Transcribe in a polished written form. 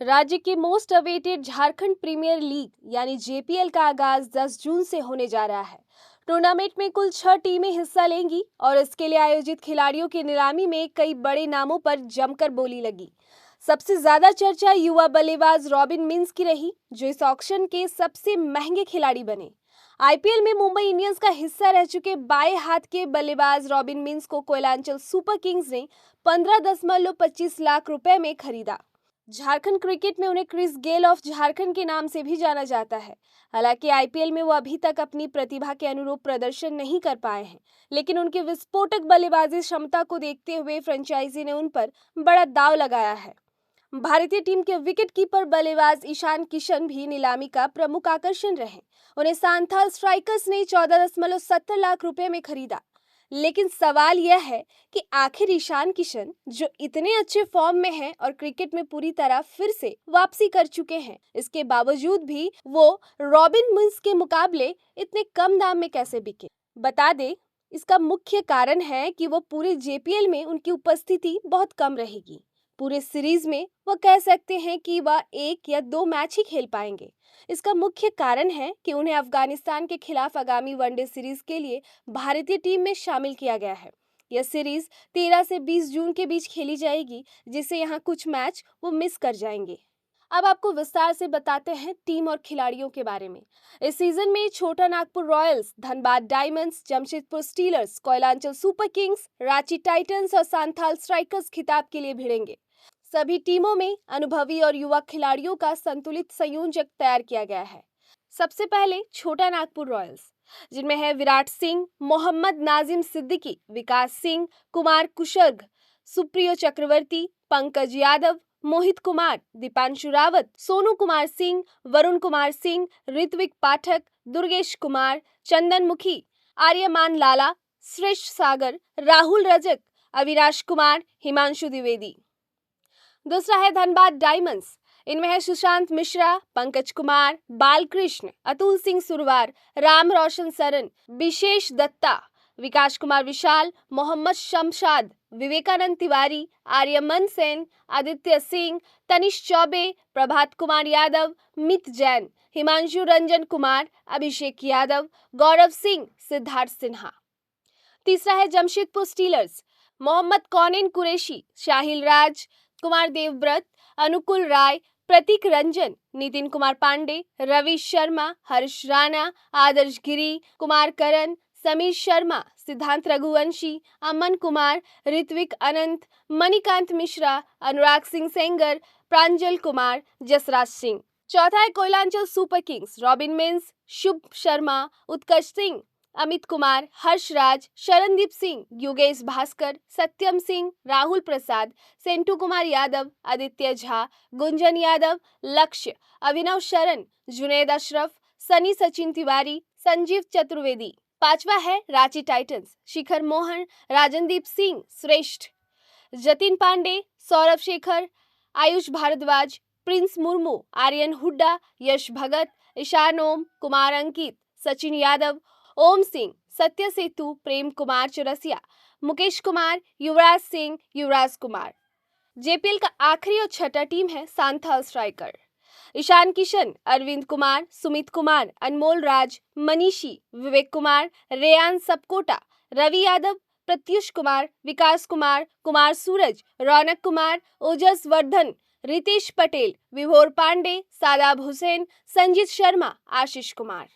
राज्य की most awaited Jharkhand premier league यानी जेपीएल का आगाज 10 जून से होने जा रहा है। टूर्नामेंट में कुल 6 टीमें हिस्सा लेंगी और इसके लिए आयोजित खिलाड़ियों की नीलामी में कई बड़े नामों पर जमकर बोली लगी। सबसे ज्यादा चर्चा युवा बल्लेबाज रॉबिन मिंस की रही, जो इस ऑक्शन के सबसे महंगे खिलाड़ी बने। आईपीएल में मुंबई इंडियंस का हिस्सा रह चुके बाएं हाथ के बल्लेबाज रॉबिन मिंस को कोयलांचल सुपर किंग्स ने 15.25 लाख रुपए में खरीदा। झारखंड क्रिकेट में उन्हें क्रिस गेल ऑफ झारखंड के नाम से भी जाना जाता है। हालांकि आईपीएल में वो अभी तक अपनी प्रतिभा के अनुरूप प्रदर्शन नहीं कर पाए हैं, लेकिन उनकी विस्फोटक बल्लेबाजी क्षमता को देखते हुए फ्रेंचाइजी ने उन पर बड़ा दांव लगाया है। भारतीय टीम के विकेट कीपर बल्लेबाज ईशान किशन भी नीलामी का प्रमुख आकर्षण रहे। उन्हें सांथाल स्ट्राइकर्स ने 14.70 लाख रुपए में खरीदा। लेकिन सवाल यह है कि आखिर ईशान किशन, जो इतने अच्छे फॉर्म में हैं और क्रिकेट में पूरी तरह फिर से वापसी कर चुके हैं, इसके बावजूद भी वो रॉबिन मिंस के मुकाबले इतने कम दाम में कैसे बिके? बता दें, इसका मुख्य कारण है कि वो पूरे जेपीएल में उनकी उपस्थिति बहुत कम रहेगी। पूरे सीरीज में वह कह सकते हैं कि वह 1 या 2 मैच ही खेल पाएंगे। इसका मुख्य कारण है कि उन्हें अफगानिस्तान के खिलाफ आगामी वनडे सीरीज के लिए भारतीय टीम में शामिल किया गया है। यह सीरीज 13 से 20 जून के बीच खेली जाएगी, जिससे यहाँ कुछ मैच वो मिस कर जाएंगे। अब आपको विस्तार से बताते हैं टीम और खिलाड़ियों के बारे में। इस सीजन में छोटा Nagpur Royals, Dhanbad Diamonds, Jamshedpur Steelers, Koyalanchal super Kings, Ranchi Titans और सांथाल स्ट्राइकर्स खिताब के लिए भिड़ेंगे। सभी टीमों में अनुभवी और युवा खिलाड़ियों का संतुलित संयोजक तैयार किया गया है। सबसे पहले छोटा नागपुर रॉयल्स, जिनमें है विराट सिंह, मोहम्मद नाजिम सिद्दीकी, विकास सिंह, कुमार कुशर्ग, सुप्रियो चक्रवर्ती, पंकज यादव, मोहित कुमार, दीपांशु रावत, सोनू कुमार सिंह, वरुण कुमार सिंह, ऋत्विक पाठक, दुर्गेश कुमार, चंदन मुखी, आर्यमान लाला, श्रेष्ठ सागर, राहुल रजक, अविनाश कुमार, हिमांशु द्विवेदी। दूसरा है धनबाद डायमंड्स। इनमें है सुशांत मिश्रा, पंकज कुमार, बालकृष्ण, अतुल सिंह सुरवार, राम रोशन सरन, विशेष दत्ता, विकास कुमार विशाल, मोहम्मद शमशाद, विवेकानंद तिवारी, आर्यमन सेन, आदित्य सिंह, तनिष चौबे, प्रभात कुमार यादव, मित जैन, हिमांशु रंजन कुमार, अभिषेक यादव, गौरव सिंह, सिद्धार्थ सिन्हा। तीसरा है जमशेदपुर स्टीलर्स। मोहम्मद कौनिन कुरैशी, शाहिल राज, कुमार देवव्रत, अनुकुल राय, प्रतीक रंजन, नितिन कुमार पांडे, रवि शर्मा, हर्ष राणा, आदर्श गिरी, कुमार करण, समीर शर्मा, सिद्धांत रघुवंशी, अमन कुमार, ऋत्विक अनंत, मणिकांत मिश्रा, अनुराग सिंह सेंगर, प्रांजल कुमार, जसराज सिंह। चौथा है Koylanchal super kings. Robin Minz, Shubh Sharma, Utkarsh Singh, Amit Kumar, Harshraj, Sharandeep Singh, Yogesh Bhaskar, Satyam Singh, Rahul Prasad, Sentu Kumar Yadav, Aditya Jha, Gunjan Yadav, Lakshya, Abhinav शरण, जुनैद अशरफ, सनी सचिन तिवारी, संजीव चतुर्वेदी। पांचवा है रांची टाइटंस। शिखर मोहन, राजनदीप सिंह श्रेष्ठ, जतिन पांडे, सौरभ शेखर, आयुष भारद्वाज, प्रिंस मुर्मू, आर्यन हुड्डा, यश भगत, ईशान ओम, कुमार अंकित, सचिन यादव, ओम सिंह, सत्य सेतु, प्रेम कुमार चौरसिया, मुकेश कुमार, युवराज सिंह, युवराज कुमार। जेपीएल का आखिरी और छठा टीम है सांथाल स्ट्राइकर। ईशान किशन, अरविंद कुमार, सुमित कुमार, अनमोल राज, मनीषी, विवेक कुमार, रेयान सबकोटा, रवि यादव, प्रत्युष कुमार, विकास कुमार, कुमार सूरज, रौनक कुमार, ओजस वर्धन, रितेश पटेल, विभोर पांडे, सादाब हुसैन, संजीत शर्मा, आशीष कुमार।